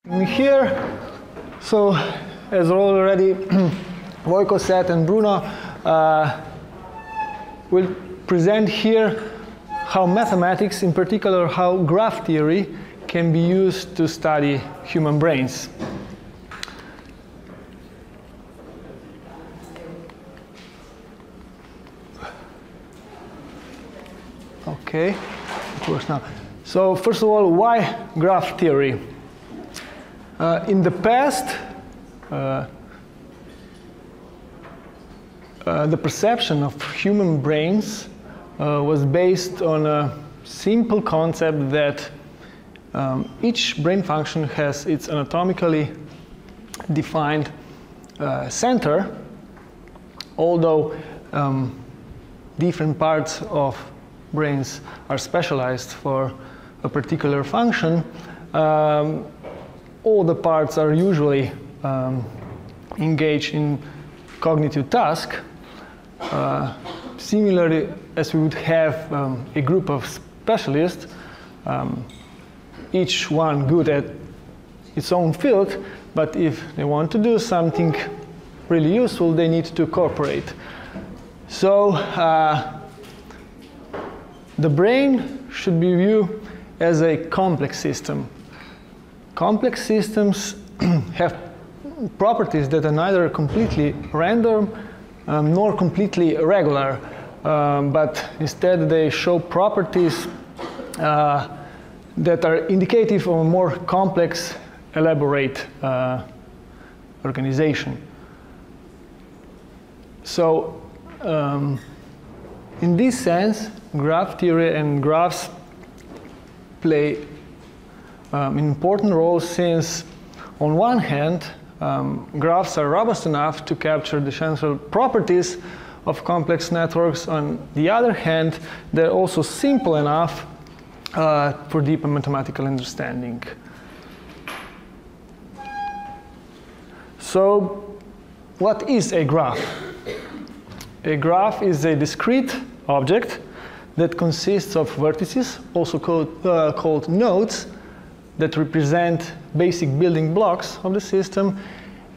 Here, so as already Voelcker said and Bruno will present here how mathematics, in particular how graph theory, can be used to study human brains. Okay, of course now. So first of all, why graph theory? In the past, the perception of human brains was based on a simple concept that each brain function has its anatomically defined center, although different parts of brains are specialized for a particular function. All the parts are usually engaged in cognitive task. Similarly, as we would have a group of specialists, each one good at its own field, but if they want to do something really useful, they need to cooperate. So the brain should be viewed as a complex system. Complex systems have properties that are neither completely random nor completely regular, but instead they show properties that are indicative of a more complex, elaborate organization. So in this sense, graph theory and graphs play an important role, since on one hand graphs are robust enough to capture the essential properties of complex networks. On the other hand, they're also simple enough for deeper mathematical understanding. So what is a graph? A graph is a discrete object that consists of vertices, also called nodes, that represent basic building blocks of the system,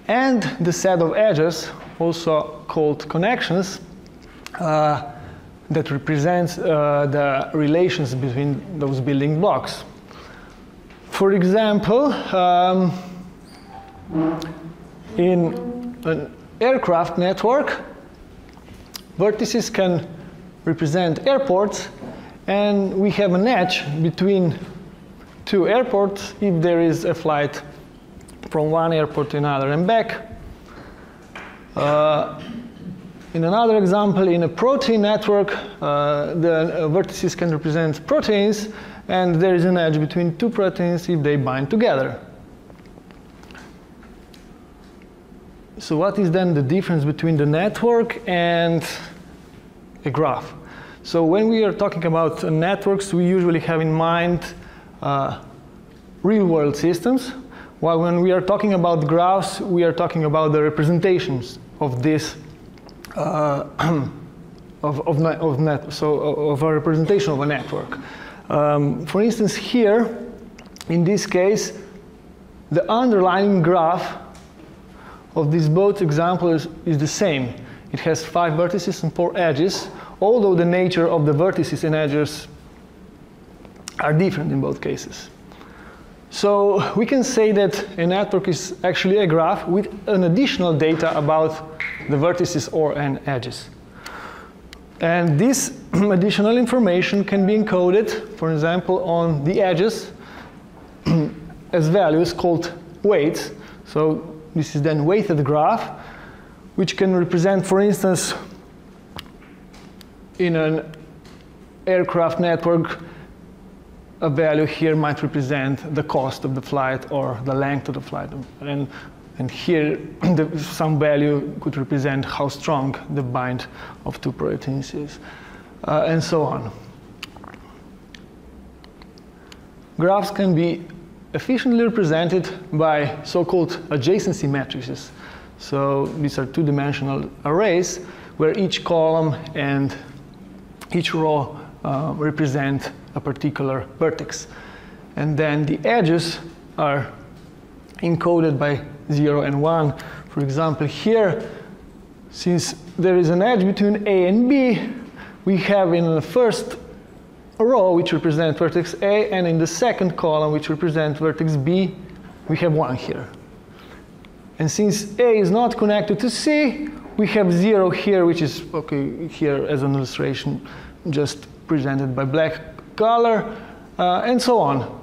and the set of edges, also called connections, that represents the relations between those building blocks. For example, in an aircraft network, vertices can represent airports, and we have an edge between two airports if there is a flight from one airport to another and back. In another example, in a protein network, the vertices can represent proteins, and there is an edge between two proteins if they bind together. So what is then the difference between the network and a graph? So when we are talking about networks, we usually have in mind real-world systems, while when we are talking about graphs, we are talking about the representations of this of a representation of a network. For instance, here, in this case, the underlying graph of these both examples is the same. It has 5 vertices and 4 edges, although the nature of the vertices and edges are different in both cases. So we can say that a network is actually a graph with an additional data about the vertices and edges. And this additional information can be encoded, for example, on the edges as values called weights. So this is then weighted graph, which can represent, for instance, in an aircraft network, a value here might represent the cost of the flight or the length of the flight. And here, some value could represent how strong the bind of two proteins is, and so on. Graphs can be efficiently represented by so-called adjacency matrices. So these are two-dimensional arrays where each column and each row represent a particular vertex. And then the edges are encoded by 0 and 1. For example, here, since there is an edge between A and B, we have in the first row, which represents vertex A, and in the second column, which represents vertex B, we have 1 here. And since A is not connected to C, we have 0 here, which is, okay, here as an illustration, just presented by black color, and so on.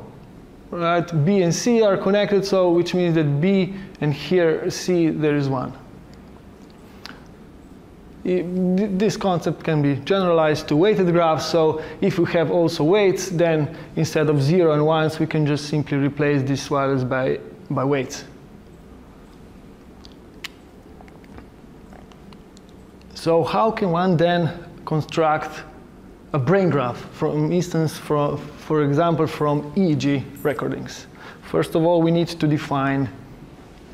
Right? B and C are connected, so which means that B and here C, there is 1. This concept can be generalized to weighted graphs, so if we have also weights, then instead of 0 and 1s, we can just simply replace these values by weights. So how can one then construct a brain graph, for instance, for example, from EEG recordings? First of all, we need to define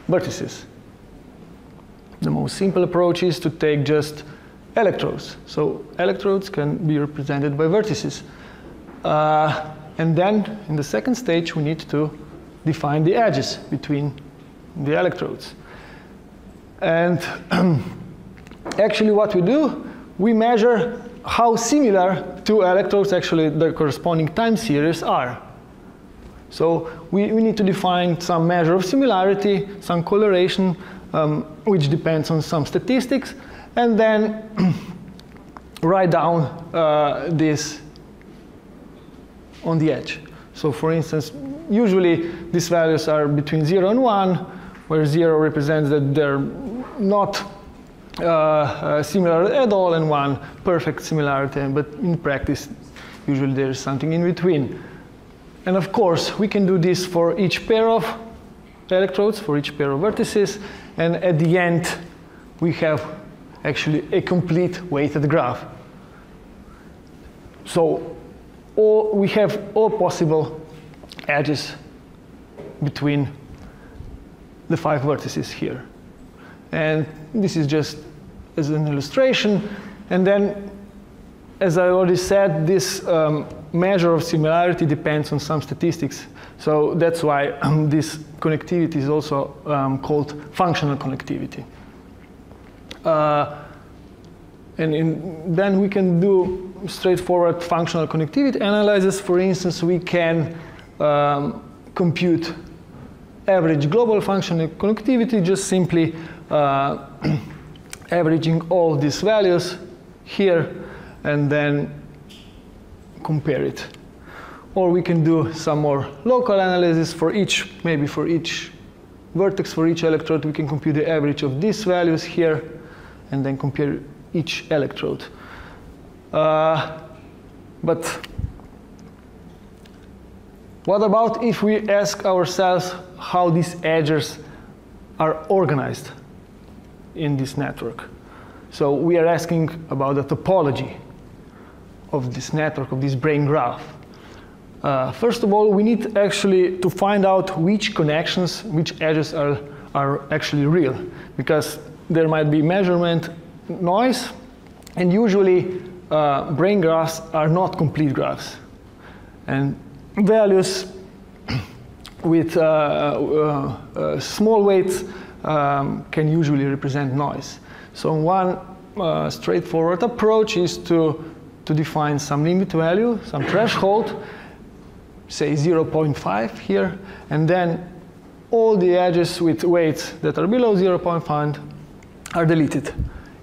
vertices. The most simple approach is to take just electrodes. So electrodes can be represented by vertices. And then, in the second stage, we need to define the edges between the electrodes. And actually what we do, we measure how similar two electrodes, actually the corresponding time series, are. So we need to define some measure of similarity, some correlation, which depends on some statistics, and then write down this on the edge. So for instance, usually these values are between 0 and 1, where 0 represents that they're not similar at all, and 1 perfect similarity, but in practice usually there's something in between. And of course we can do this for each pair of electrodes, for each pair of vertices, and at the end we have actually a complete weighted graph. So we have all possible edges between the 5 vertices here. And this is just as an illustration. And then, as I already said, this measure of similarity depends on some statistics. So that's why this connectivity is also called functional connectivity. Then we can do straightforward functional connectivity analysis. For instance, we can compute average global functional connectivity, just simply averaging all these values here and then compare it. Or we can do some more local analysis for each, maybe for each vertex, for each electrode, we can compute the average of these values here and then compare each electrode. But what about if we ask ourselves how these edges are organized in this network? So we are asking about the topology of this network, of this brain graph. First of all, we need actually to find out which connections, which edges are actually real, because there might be measurement noise, and usually brain graphs are not complete graphs. And values with small weights can usually represent noise. So one straightforward approach is to define some limit value, some threshold, say 0.5 here, and then all the edges with weights that are below 0.5 are deleted.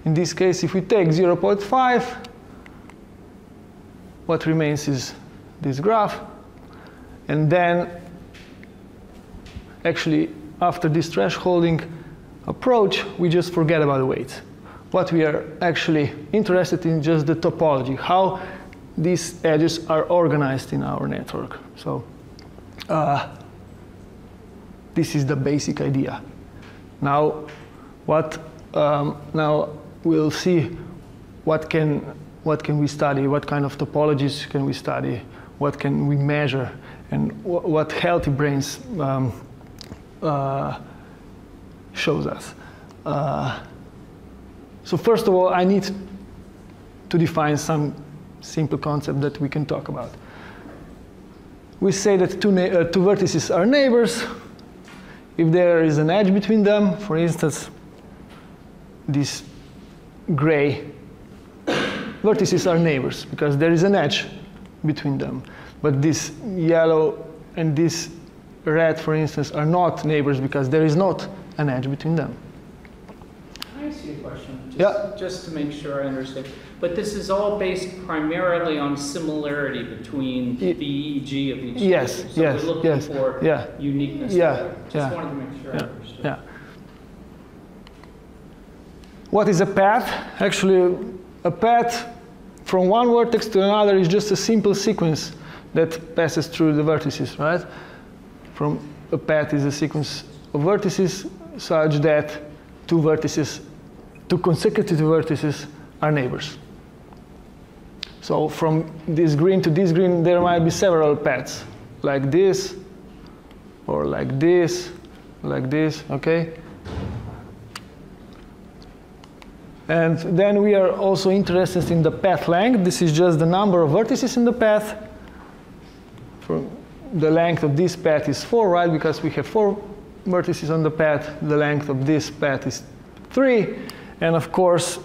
In this case, if we take 0.5, what remains is this graph. And then, actually, after this thresholding approach, we just forget about the weights. What we are actually interested in is just the topology, how these edges are organized in our network. So this is the basic idea. Now, now we'll see what can we study, what kind of topologies can we study, what can we measure, and what healthy brains shows us. So first of all, I need to define some simple concept that we can talk about. We say that two vertices are neighbors. if there is an edge between them, for instance, these gray vertices are neighbors because there is an edge between them. But this yellow and this red, for instance, are not neighbors because there is not an edge between them. Can I ask you a question? Yeah. Just to make sure I understand. But this is all based primarily on similarity between the EEG of each yes, neighbor. So yes, we're looking yes, for yeah, uniqueness yeah, there. Just wanted to make sure I understood. Yeah. What is a path? Actually, a path from one vertex to another is just a simple sequence that passes through the vertices, right? From a path is a sequence of vertices such that two consecutive vertices are neighbors. So from this green to this green, there might be several paths, like this, or like this, okay? And then we are also interested in the path length. This is just the number of vertices in the path. The length of this path is 4, right? Because we have 4 vertices on the path. The length of this path is 3. And of course,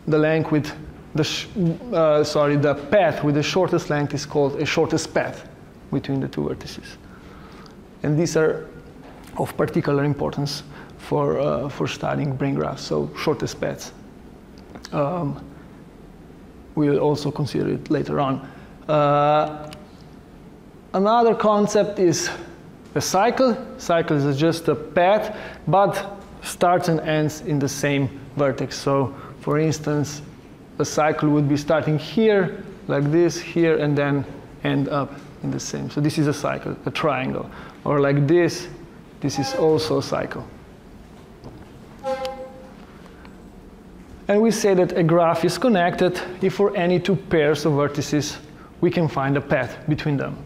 the length with the path with the shortest length is called a shortest path between the two vertices. And these are of particular importance for studying brain graphs, so shortest paths. We'll also consider it later on. Another concept is a cycle. Cycle is just a path, but starts and ends in the same vertex. So, for instance, a cycle would be starting here, like this, here, and then end up in the same. So this is a cycle, a triangle. Or like this is also a cycle. And we say that a graph is connected if for any two pairs of vertices we can find a path between them.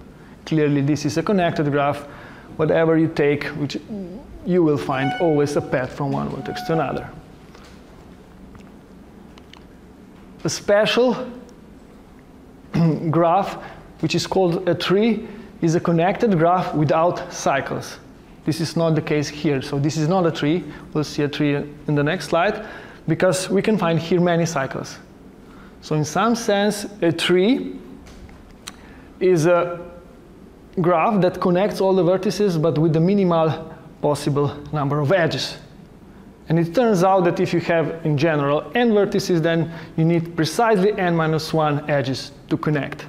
Clearly, this is a connected graph. Whatever you take, you will find always a path from one vertex to another. A special graph, which is called a tree, is a connected graph without cycles. This is not the case here. So this is not a tree. We'll see a tree in the next slide, because we can find here many cycles. So in some sense, a tree is a graph that connects all the vertices, but with the minimal possible number of edges. And it turns out that if you have, in general, n vertices, then you need precisely n-1 edges to connect.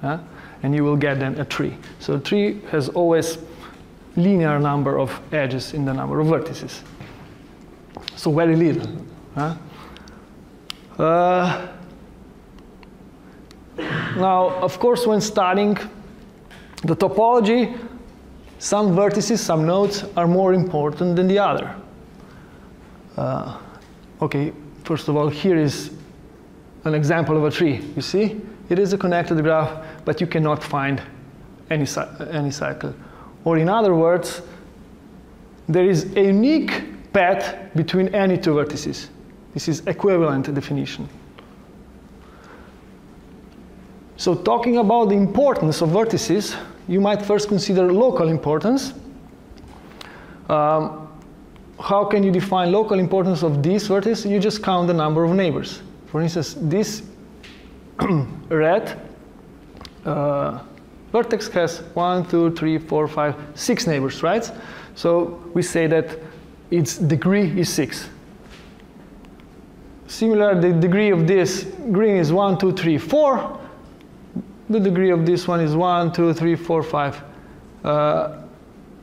And you will get then a tree. So a tree has always linear number of edges in the number of vertices. So very little. Now, of course, when studying the topology, some vertices, some nodes are more important than the other. Okay, first of all, here is an example of a tree. You see, it is a connected graph, but you cannot find any cycle. Or in other words, there is a unique path between any two vertices. This is equivalent definition. So talking about the importance of vertices, you might first consider local importance. How can you define local importance of this vertex? You just count the number of neighbors. For instance, this red vertex has 1, 2, 3, 4, 5, 6 neighbors, right? So we say that its degree is 6. Similar, the degree of this green is 1, 2, 3, 4. The degree of this one is 1, 2, 3, 4, 5.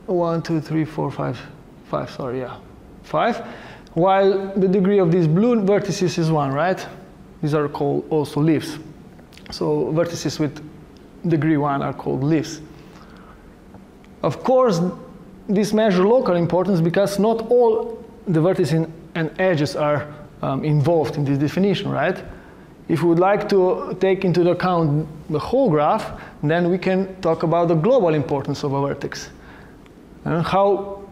1, 2, 3, 4, 5, sorry, yeah, 5. While the degree of these blue vertices is 1, right? These are called also leaves. So vertices with degree 1 are called leaves. Of course, this measures local importance because not all the vertices and edges are involved in this definition, right? If we would like to take into account the whole graph, then we can talk about the global importance of a vertex. And how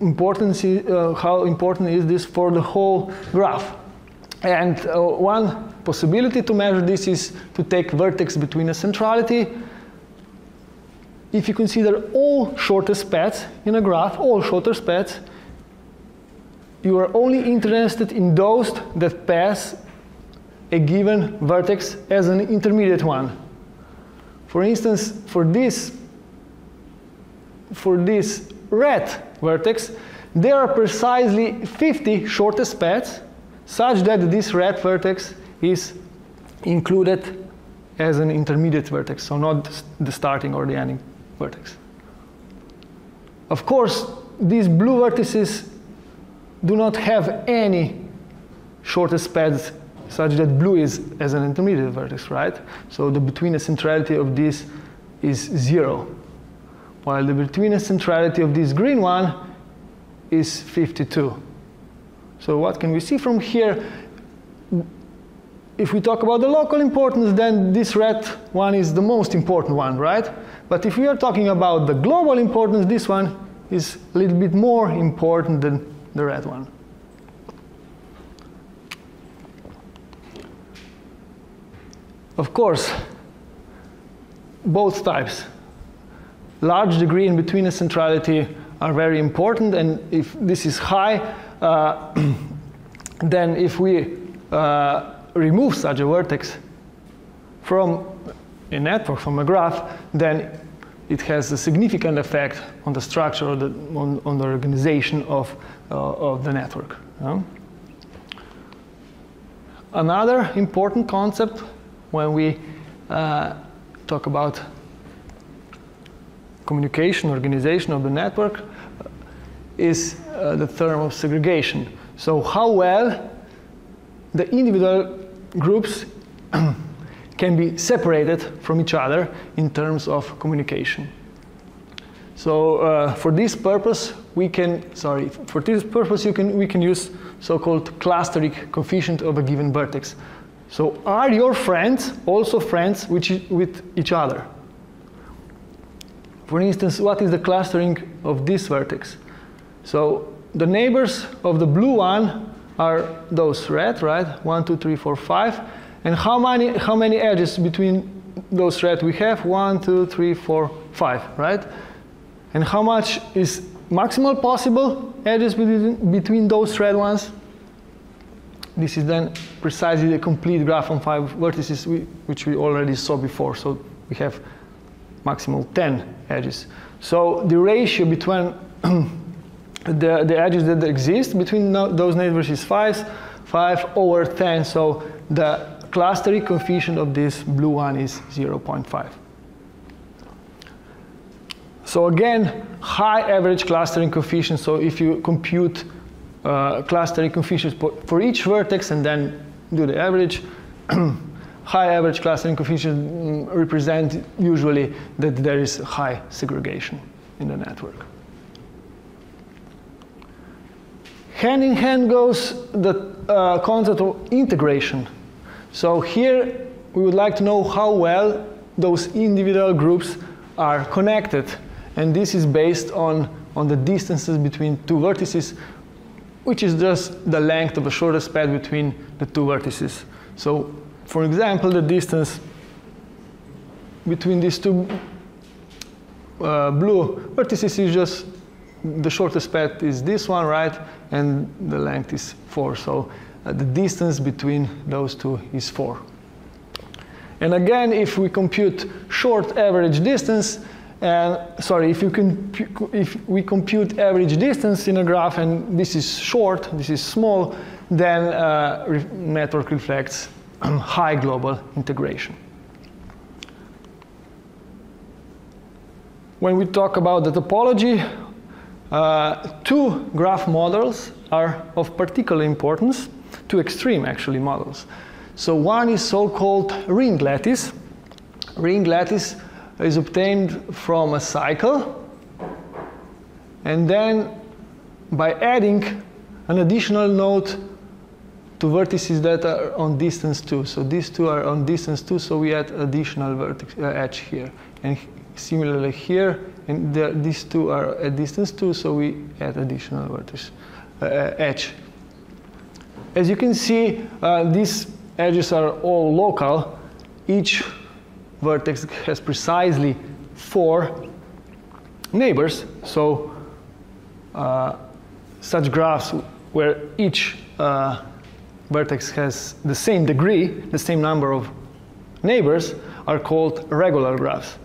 important is this for the whole graph? And one possibility to measure this is to take vertex between a centrality if you consider all shortest paths in a graph, all shortest paths, you are only interested in those that pass a given vertex as an intermediate one. For instance, for this red vertex, there are precisely 50 shortest paths such that this red vertex is included as an intermediate vertex, so not the starting or the ending vertex. Of course, these blue vertices do not have any shortest paths such that blue is as an intermediate vertex, right? So the betweenness centrality of this is 0, while the betweenness centrality of this green one is 52. So what can we see from here? If we talk about the local importance, then this red one is the most important one, right? But if we are talking about the global importance, this one is a little bit more important than the red one. Of course, both types, large degree and betweenness centrality, are very important, and if this is high, then if we remove such a vertex from a network, from a graph, then it has a significant effect on the structure, or on the organization of the network. Another important concept when we talk about communication, organization of the network, is the term of segregation. So how well the individual groups can be separated from each other in terms of communication. So for this purpose, we can use so-called clustering coefficient of a given vertex. So are your friends also friends with each other? For instance, what is the clustering of this vertex? So the neighbors of the blue one are those red, right? 1, 2, 3, 4, 5. And how many edges between those red we have? 1, 2, 3, 4, 5, right? And how much is maximal possible edges between those red ones? This is then precisely the complete graph on 5 vertices, which we already saw before. So we have maximal 10 edges. So the ratio between the edges that exist between those neighbors is 5 over 10. So the clustering coefficient of this blue one is 0.5. So again, high average clustering coefficient. So if you compute clustering coefficients for each vertex and then do the average, high average clustering coefficient represent usually that there is high segregation in the network. Hand in hand goes the concept of integration. So here we would like to know how well those individual groups are connected, and this is based on the distances between two vertices, which is just the length of the shortest path between the two vertices. So for example, the distance between these two blue vertices is just the shortest path is this one, right? And the length is 4. So the distance between those two is 4. And again, if we compute short average distance, if we compute average distance in a graph, and this is short, this is small, then network reflects high global integration. When we talk about the topology, two graph models are of particular importance, two extreme actually models. So one is so-called ring lattice. Ring lattice is obtained from a cycle, and then by adding an additional node to vertices that are on distance 2. So these two are on distance 2, so we add additional vertex edge here. And similarly here, and these two are at distance 2, so we add additional vertex edge. As you can see, these edges are all local. Each vertex has precisely 4 neighbors. So such graphs where each vertex has the same degree, the same number of neighbors, are called regular graphs.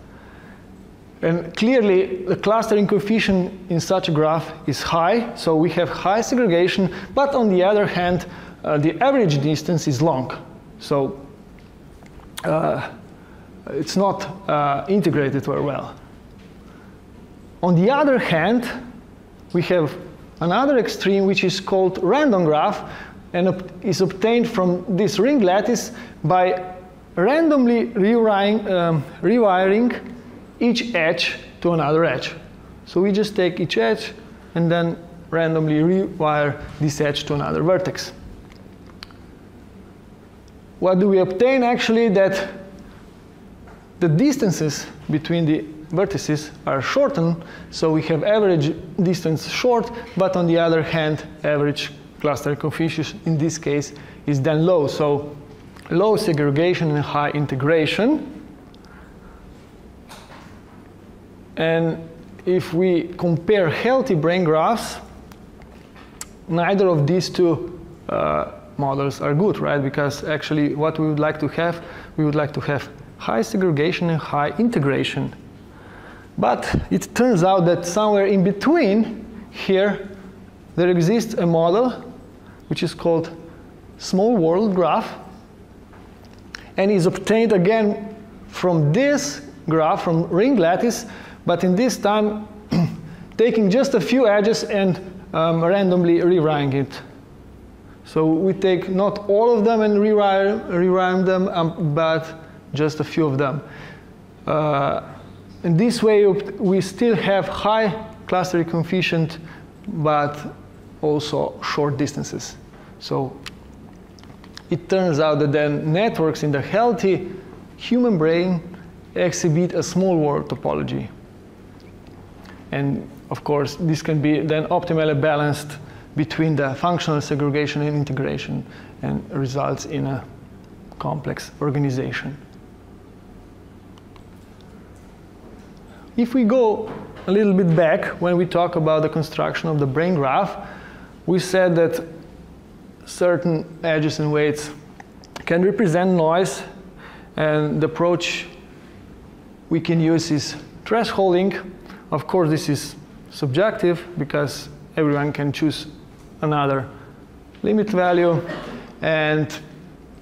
And clearly, the clustering coefficient in such a graph is high, so we have high segregation, but on the other hand, the average distance is long. So it's not integrated very well. On the other hand, we have another extreme, which is called random graph, and is obtained from this ring lattice by randomly rewiring each edge to another edge. So we just take each edge and then randomly rewire this edge to another vertex. What do we obtain? Actually, that the distances between the vertices are shortened, so we have average distance short, but on the other hand, average cluster coefficient in this case is then low. So low segregation and high integration. And if we compare healthy brain graphs, neither of these two models are good, right? Because actually what we would like to have, we would like to have high segregation and high integration. But it turns out that somewhere in between here, there exists a model which is called small world graph, and is obtained again from this graph, from ring lattice, but in this time taking just a few edges and randomly rewiring it. So we take not all of them and rewire them, but just a few of them. In this way, we still have high clustering coefficient, but also short distances. So it turns out that then networks in the healthy human brain exhibit a small world topology. And of course, this can be then optimally balanced between the functional segregation and integration, and results in a complex organization. If we go a little bit back, when we talk about the construction of the brain graph, we said that certain edges and weights can represent noise, and the approach we can use is thresholding. Of course, this is subjective because everyone can choose another limit value, and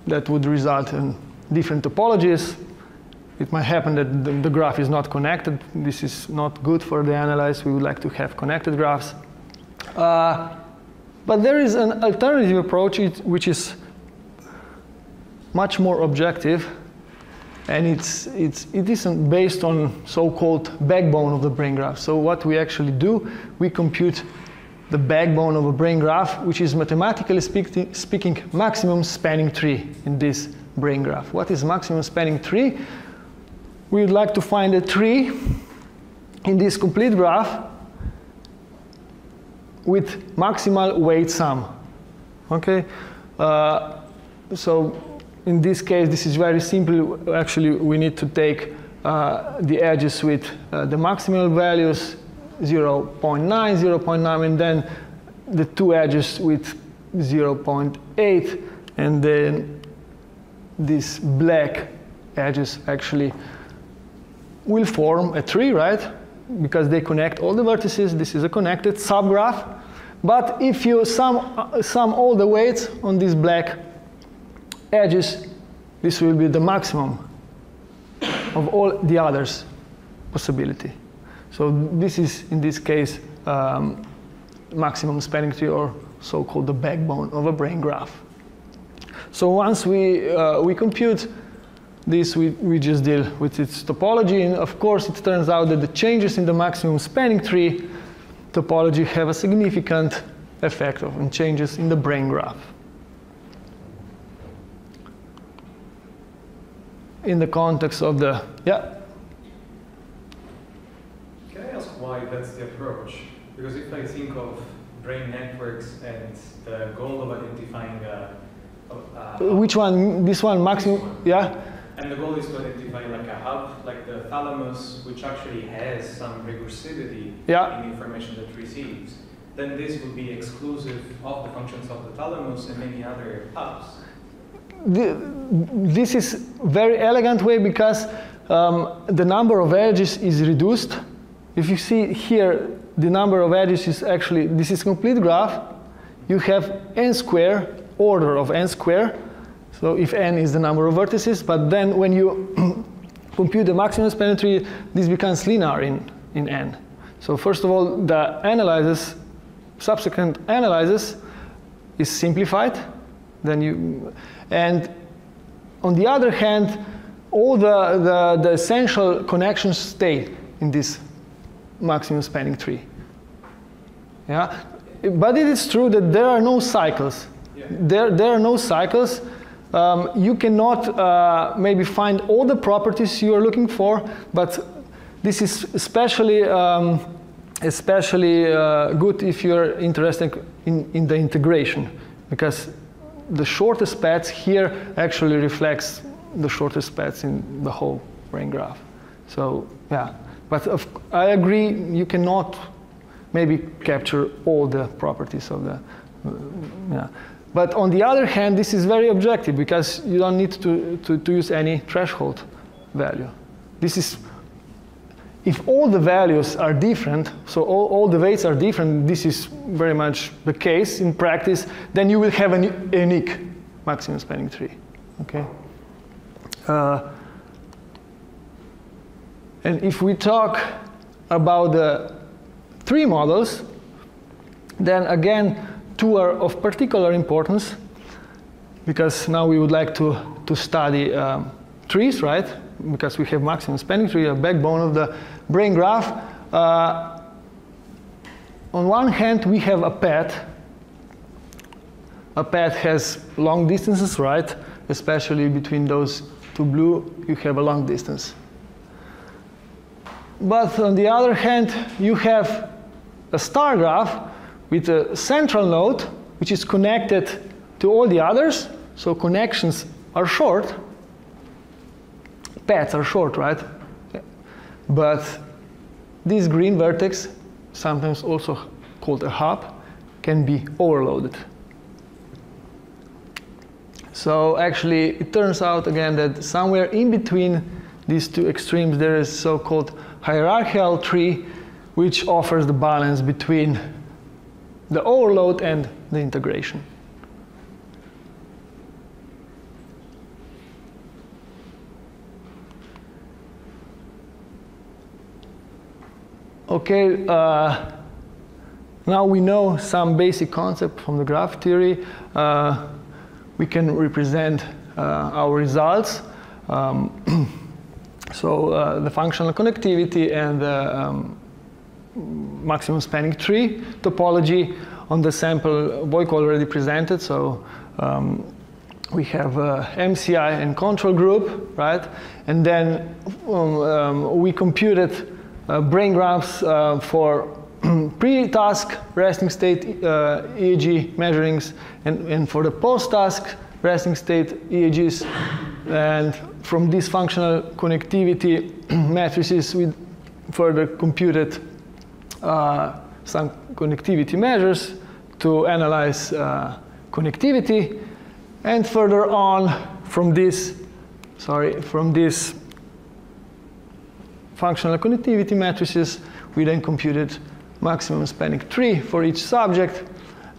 that would result in different topologies. It might happen that the graph is not connected. This is not good for the analyze. We would like to have connected graphs. But there is an alternative approach which is much more objective, and it isn't based on so-called backbone of the brain graph. So what we actually do, we compute the backbone of a brain graph, which is mathematically speaking maximum spanning tree in this brain graph. What is maximum spanning tree? We would like to find a tree in this complete graph with maximal weight sum. Okay, so in this case, this is very simple. Actually, we need to take the edges with the maximal values 0.9, 0.9, and then the two edges with 0.8, and then these black edges actually will form a tree, right? Because they connect all the vertices. This is a connected subgraph. But if you sum all the weights on these black edges, this will be the maximum of all the others possibility. So this is, in this case, maximum spanning tree, or so-called the backbone of a brain graph. So once we compute this, we just deal with its topology, and of course it turns out that the changes in the maximum spanning tree topology have a significant effect on changes in the brain graph. In the context of the, yeah? Can I ask why that's the approach? Because if I think of brain networks and the goal of identifying which one? This one, maximum? This one. Yeah. And the goal is to identify like a hub, like the thalamus, which actually has some recursivity in the information that receives. Then this would be exclusive of the functions of the thalamus and many other hubs. This is very elegant way because the number of edges is reduced. If you see here, the number of edges is actually, this is complete graph. You have n square, order of n square. So if n is the number of vertices, but then when you compute the maximum spanning tree, this becomes linear in n. So first of all, the analysis, subsequent analysis is simplified. And on the other hand, all the essential connections stay in this maximum spanning tree. Yeah, but it is true that there are no cycles. Yeah. There are no cycles. You cannot maybe find all the properties you are looking for, but this is especially good if you are interested in the integration, because the shortest paths here actually reflects the shortest paths in the whole brain graph. So yeah, but I agree you cannot maybe capture all the properties of the yeah. But on the other hand, this is very objective because you don't need to use any threshold value. This is, if all the values are different, so all the weights are different, this is very much the case in practice, then you will have a unique maximum spanning tree. Okay. And if we talk about the three models, then again, two are of particular importance, because now we would like to study trees, right? Because we have maximum spanning tree, a backbone of the brain graph. On one hand, we have a path. A path has long distances, right? Especially between those two blue, you have a long distance. But on the other hand, you have a star graph with a central node, which is connected to all the others. So connections are short. Paths are short, right? But this green vertex, sometimes also called a hub, can be overloaded. So actually, it turns out again that somewhere in between these two extremes, there is so-called hierarchical tree, which offers the balance between the overload and the integration. Okay, now we know some basic concept from the graph theory. We can represent our results. So the functional connectivity and the maximum spanning tree topology on the sample Voelcker already presented. So we have MCI and control group, right? And then we computed brain graphs for pre-task resting state EEG measurings and for the post-task resting state EEGs. And from this functional connectivity matrices, we further computed some connectivity measures to analyze connectivity. And further on, from this functional connectivity matrices, we then computed maximum spanning tree for each subject.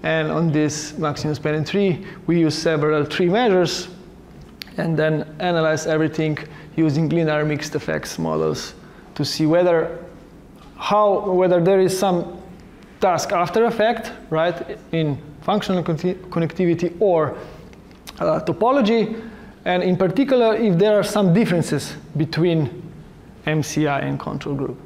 And on this maximum spanning tree, we use several tree measures and then analyze everything using linear mixed effects models to see whether there is some task after effect, right, in functional connectivity or topology, and in particular if there are some differences between MCI and control group.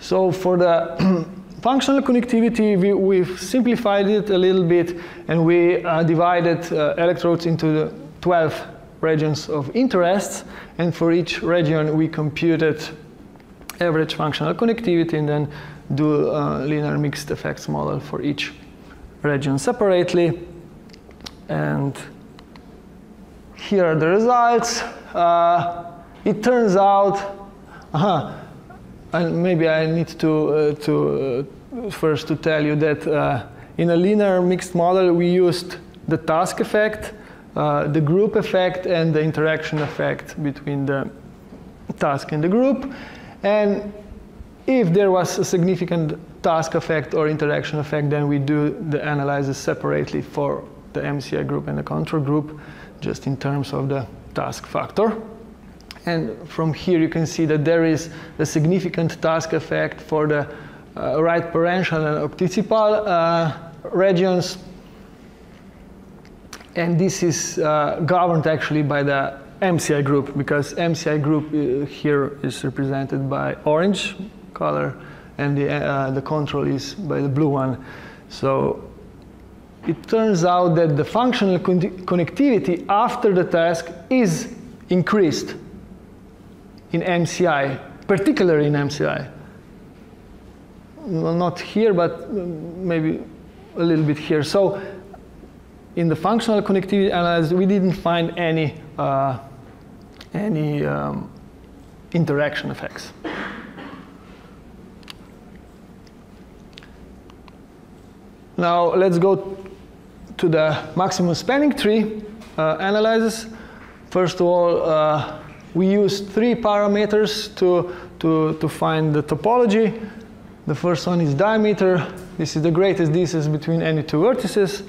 So for the functional connectivity, we've simplified it a little bit, and we divided electrodes into the 12 regions of interest, and for each region we computed average functional connectivity and then do a linear mixed effects model for each region separately. And here are the results. It turns out, and maybe I need to first to tell you that in a linear mixed model we used the task effect, the group effect, and the interaction effect between the task and the group. And if there was a significant task effect or interaction effect, then we do the analysis separately for the MCI group and the control group, just in terms of the task factor. And from here you can see that there is a significant task effect for the right parenchymal and occipital regions. And this is governed actually by the MCI group, because MCI group here is represented by orange color, and the control is by the blue one. So it turns out that the functional connectivity after the task is increased in MCI, particularly in MCI. Well, not here, but maybe a little bit here. So in the functional connectivity analysis, we didn't find any interaction effects. Now let's go to the maximum spanning tree analysis. First of all, we used 3 parameters to find the topology. The first one is diameter. This is the greatest distance between any 2 vertices.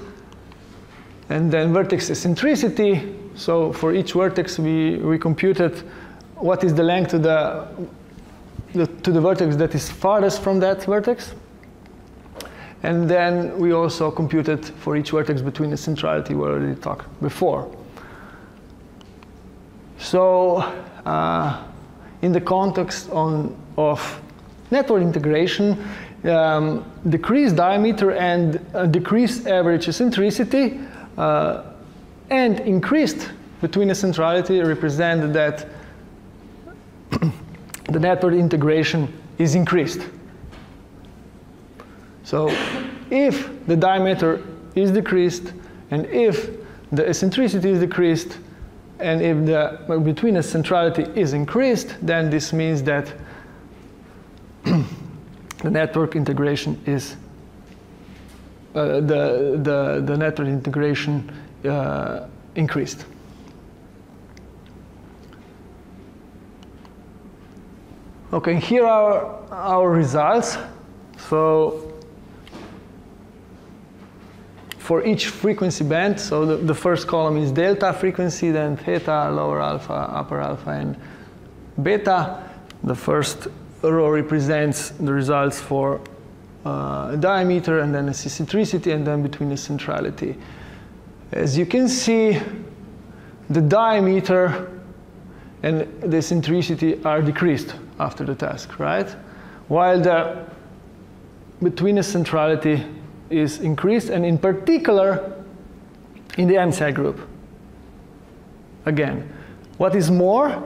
And then vertex eccentricity. So for each vertex, we computed what is the length to the vertex that is farthest from that vertex. And then we also computed for each vertex between the centrality we already talked before. So in the context of network integration, decreased diameter and decreased average eccentricity and increased between the centrality represent that the network integration is increased. So if the diameter is decreased, and if the eccentricity is decreased, and if the between the centrality is increased, then this means that the network integration is the network integration increased. Okay, here are our results. So for each frequency band, so the first column is delta frequency, then theta, lower alpha, upper alpha, and beta. The first row represents the results for diameter, and then the eccentricity, and then between the centrality. As you can see, the diameter and the eccentricity are decreased after the task, right? While the between the centrality is increased, and in particular in the MCI group. Again, what is more,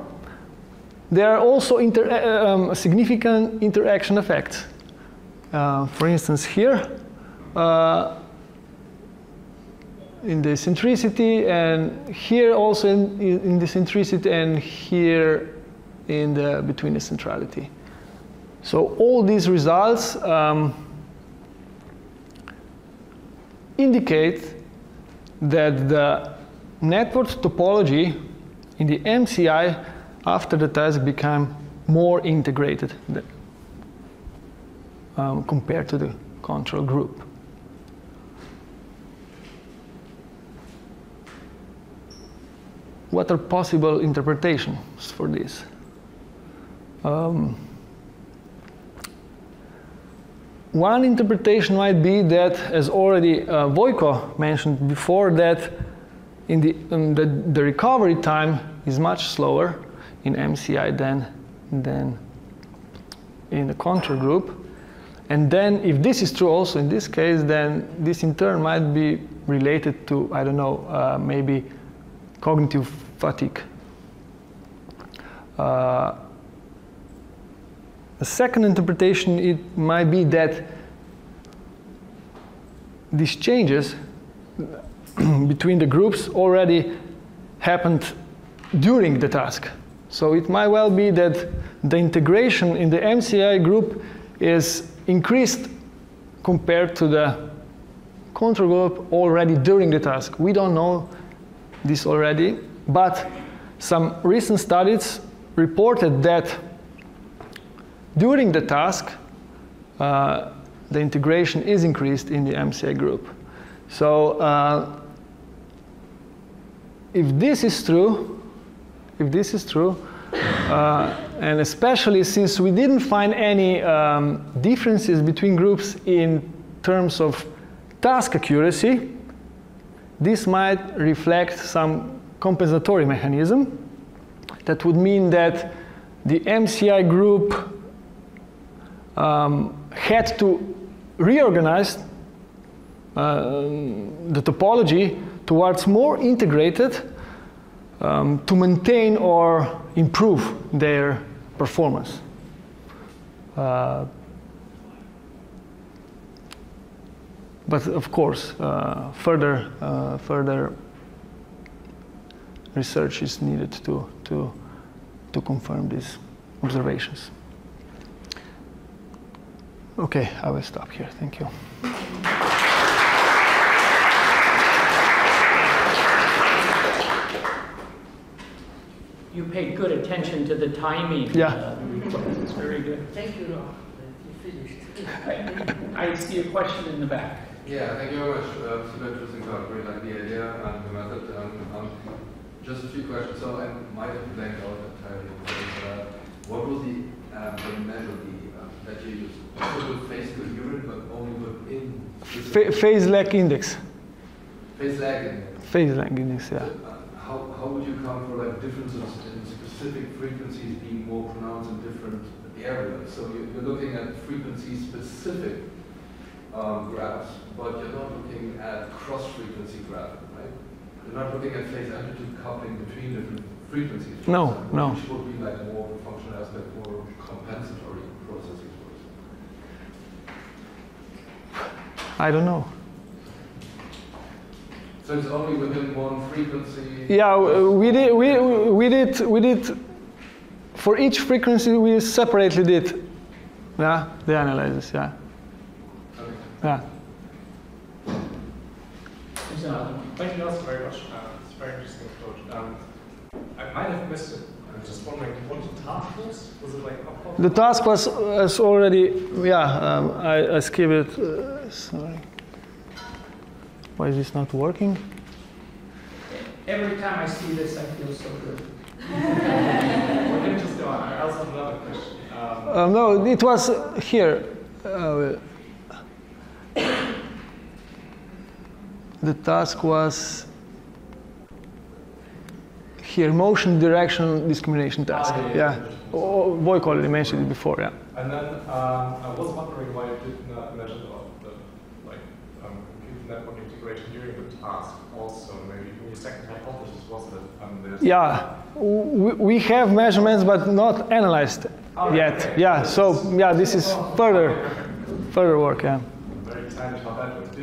there are also significant interaction effects. For instance, here in the eccentricity, and here also in the eccentricity, and here in the between the centrality. So all these results indicate that the network topology in the MCI after the task became more integrated compared to the control group. What are possible interpretations for this? One interpretation might be that, as already Voelcker mentioned before, that in the recovery time is much slower in MCI than in the control group. And then if this is true also in this case, then this in turn might be related to, I don't know, maybe cognitive fatigue. The second interpretation, it might be that these changes between the groups already happened during the task. So it might well be that the integration in the MCI group is increased compared to the control group already during the task. We don't know this already, but some recent studies reported that during the task, the integration is increased in the MCI group. So if this is true, and especially since we didn't find any differences between groups in terms of task accuracy, this might reflect some compensatory mechanism. That would mean that the MCI group had to reorganize the topology towards more integrated to maintain or improve their performance. But of course, further research is needed to confirm these observations. Okay, I will stop here. Thank you. You paid good attention to the timing. Yeah. It's very good. Thank you, Rob. You finished. I see a question in the back. Yeah, thank you very much. Super interesting talk. Really like the idea and the method. Just a few questions. So I might have blanked out entirely. What was the measure that you used? Also with phase coherent, but only within Phase lag index. phase lag index. Phase lag index, yeah. How would you come for like differences in specific frequencies being more pronounced in different areas? So you're looking at frequency-specific graphs, but you're not looking at cross-frequency graphing, right? You're not looking at phase amplitude coupling between different frequencies. No, no. Which would be like more of a functional aspect, more compensatory processes. I don't know. So it's only within one frequency? Yeah, we did for each frequency we separately did the analysis, yeah. Okay. Yeah. Thank you also very much. It's a very interesting approach. I might have missed it. I'm just wondering what the task was. Was it like The task was already, I skipped it. Sorry. Why is this not working? Every time I see this, I feel so good. Well, let me just go on. I also have another question. No, it was here. The task was here, motion direction discrimination task. Yeah. Voelcker already mentioned it before, yeah. And then I was wondering why you didn't measure the computer network integration during the task also. Maybe your second hypothesis was that yeah, we have measurements but not analyzed yet. Okay. Yeah, so yeah, this is further work, yeah. I'm very excited about that. Do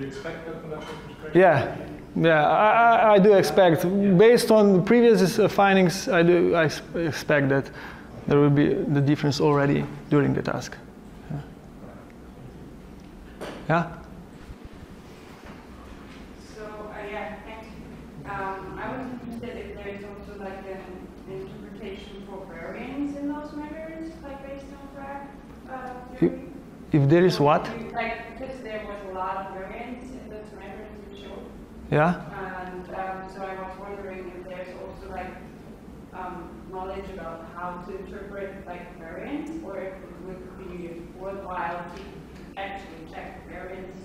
you expect that network integration? Yeah, I do expect. Based on previous findings, I expect that there will be the difference already during the task. Yeah? So, yeah, thanks. I was interested if there is also like an interpretation for variance in those measures, like based on graph theory. If there is what? Like, because there was a lot of variance in those measures you showed. Yeah. And so I was wondering if there's also like knowledge about how to interpret like variance, or if it would be worthwhile to actually check variance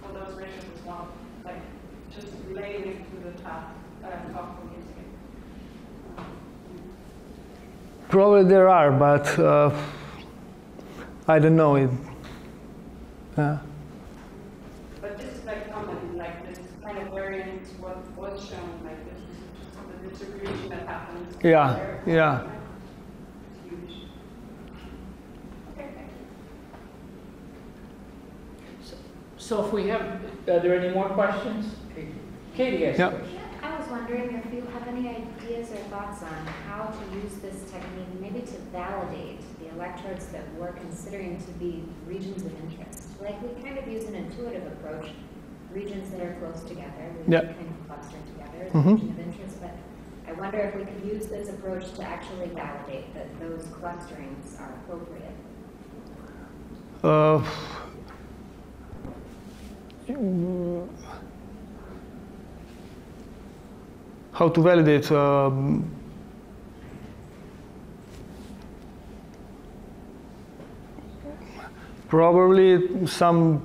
for those measures as well, like just relating it to the talk from yesterday. Probably there are, but I don't know it. But this is like common, like this kind of variance was shown, like this the distribution that happens. Yeah, there. yeah. It's huge. Okay, thank you. So if we have Are there any more questions? Katie has a question. I was wondering if you have any ideas or thoughts on how to use this technique, maybe to validate the electrodes that we're considering to be regions of interest. Like we kind of use an intuitive approach, regions that are close together, we kind of cluster together as a region of interest, but I wonder if we could use this approach to actually validate that those clusterings are appropriate. How to validate? Probably some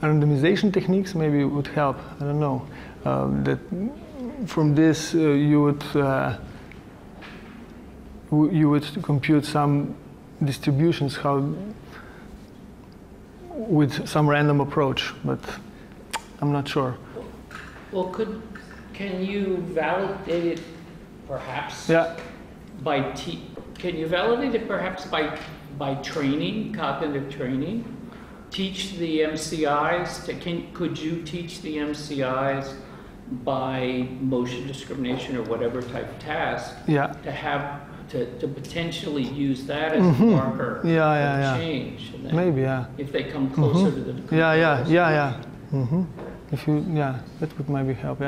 randomization techniques maybe would help. I don't know. That from this you would compute some distributions with some random approach, but I'm not sure. Well, can you validate it perhaps by can you validate it perhaps by training, cognitive training? Teach the MCIs could you teach the MCIs by motion discrimination or whatever type task to potentially use that as a marker of change? And then maybe, if they come closer to the If you, that would maybe help, So,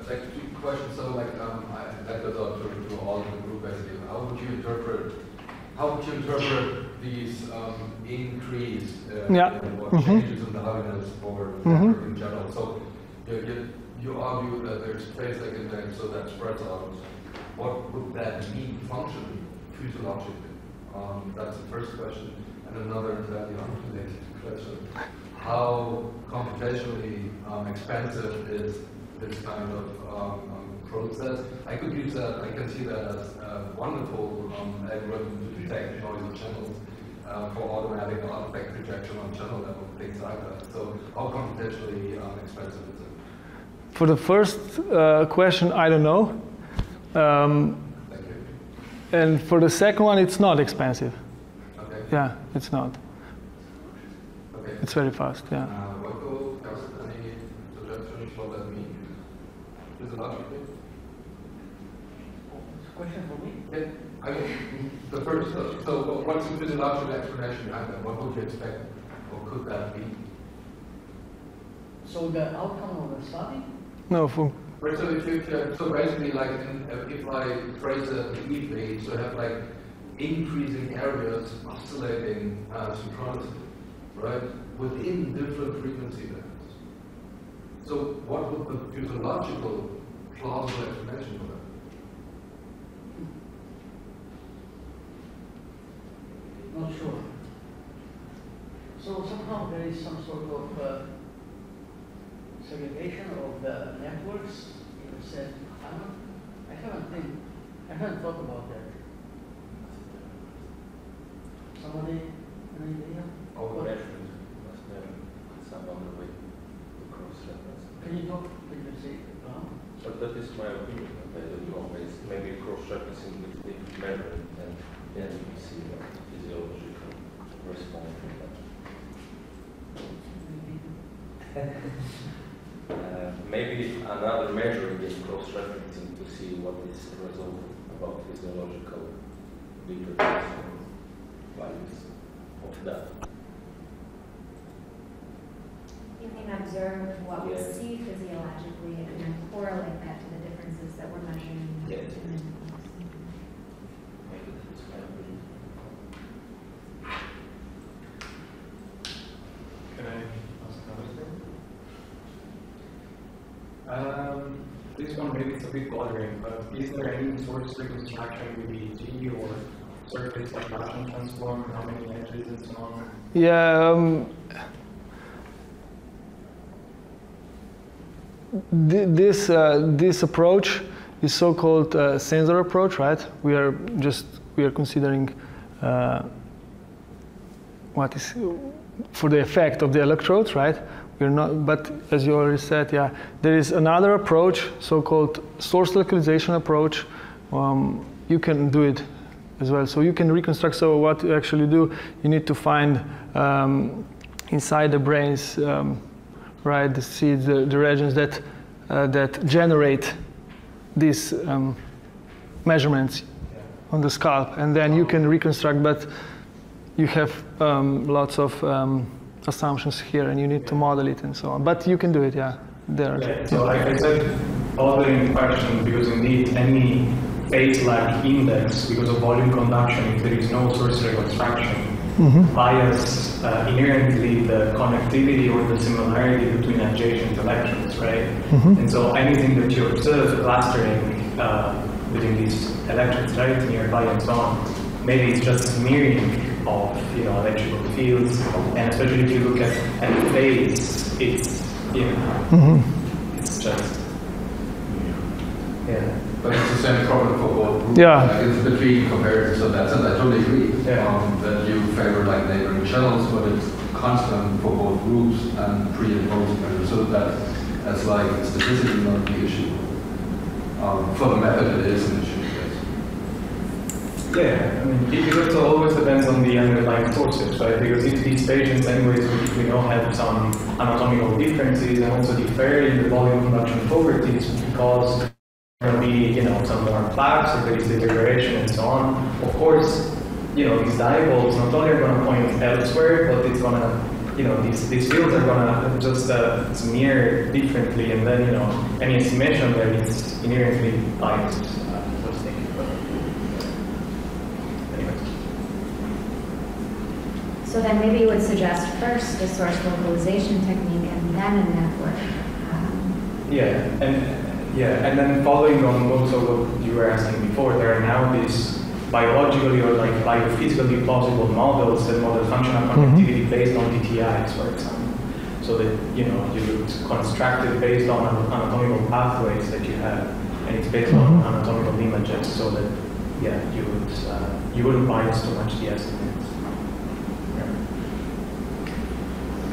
like two questions. So, like, that goes out to all in the group basically. How would you interpret these increase or changes in the hardiness for the network in general? So, you argue that there's phase-lag index, so that spreads out. What would that mean functionally, physiologically? That's the first question. And another entirely unrelated question: how computationally expensive is this kind of process? I could use that. I can see that as a wonderful algorithm to detect noisy channels for automatic artifact projection on channel level, things like that. So, how computationally expensive is it? For the first question, I don't know. Thank you. And for the second one, it's not expensive. Okay. Yeah, it's not. Okay. It's very fast, Any suggestions what that means physiologically? Question for me? Yeah. I mean, the first, so what's the physiological explanation behind that? What would you expect, or could that be? So the outcome of the study? No, so basically, like, if I phrase it neatly, so have like increasing areas oscillating synchronously, right, within different frequency bands. So what would the physiological plausible explanation for that? Not sure. So somehow there is some sort of segregation of the networks in a sense. I haven't thought about that. Somebody, an idea? Our reference must have some other way to cross-reference. Can you talk? Can you say? But that is my opinion. I don't always maybe cross-referencing with different memory, and then you can see what physiological response from that. Maybe another measuring is cross-referencing to see what is the result about physiological differences or values of that. You can observe what we see physiologically and then correlate that to the differences that we're measuring. Maybe that's my opinion. Can I ask another thing? This one maybe it's a bit bothering, but is there any source frequency action with EEG or surface like Gaussian transform, how many edges and so on? Yeah, this approach is so-called sensor approach, right? We are considering what is for the effect of the electrodes, right? We're not, but as you already said, there is another approach, so-called source localization approach. You can do it as well. So you can reconstruct. So what you actually do, you need to find inside the brains, right, the seeds, the regions that that generate these measurements on the scalp, and then you can reconstruct. But you have lots of assumptions here, and you need to model it and so on. But you can do it, yeah. So like I said, following question, because indeed any phase lag index, because of volume conduction, if there is no source reconstruction, bias inherently the connectivity or the similarity between adjacent electrons, right? And so anything that you observe clustering within these electrons, right, nearby and so on, maybe it's just mirroring of electrical fields, and especially if you look at phase, it's it's just But it's the same problem for both groups. Yeah. Like it's between comparisons, so that's it. I totally agree that you favor like neighboring channels, but it's constant for both groups and pre and post measures, so that's like statistically not the issue. For the method, it is an issue. Yeah, I mean, because it always depends on the underlying sources, right? Because if these patients, anyways, we know have some anatomical differences and also differ in the volume conduction properties, because there will be, some more plaques, or there is deterioration and so on. Of course, these dipoles not only are going to point elsewhere, but it's going to, these fields are going to just smear differently, and then, any estimation there is inherently biased. So then maybe you would suggest first a source localization technique and then a network. And then following on also what you were asking before, there are now these biologically or like biophysically plausible models that model functional connectivity based on DTIs, for example. So that you would construct it based on anatomical pathways that you have, and it's based on anatomical images, so that you wouldn't bias too much the estimates.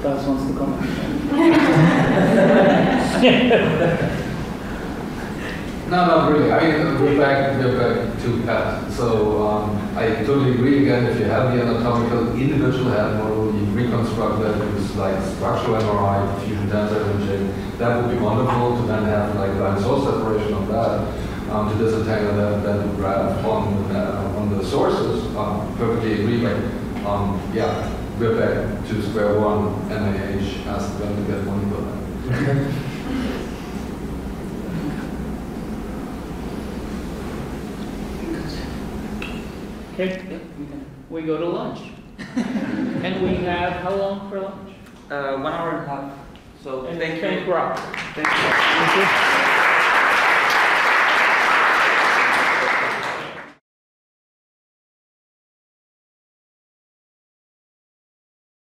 Klaus wants to comment. No, not really. I mean, we're back to Pat. So I totally agree again, if you have the anatomical individual head model, you reconstruct that with like structural MRI, fusion tensor imaging, that would be wonderful to then have like line source separation of that, to disentangle that graph on the sources. Perfectly agree, but we're back to square one. NIH asked them to get money for that. Okay, we go to lunch. And we have how long for lunch? 1 hour and a half. So thank you. Thank Rob. Thank you. Thank you.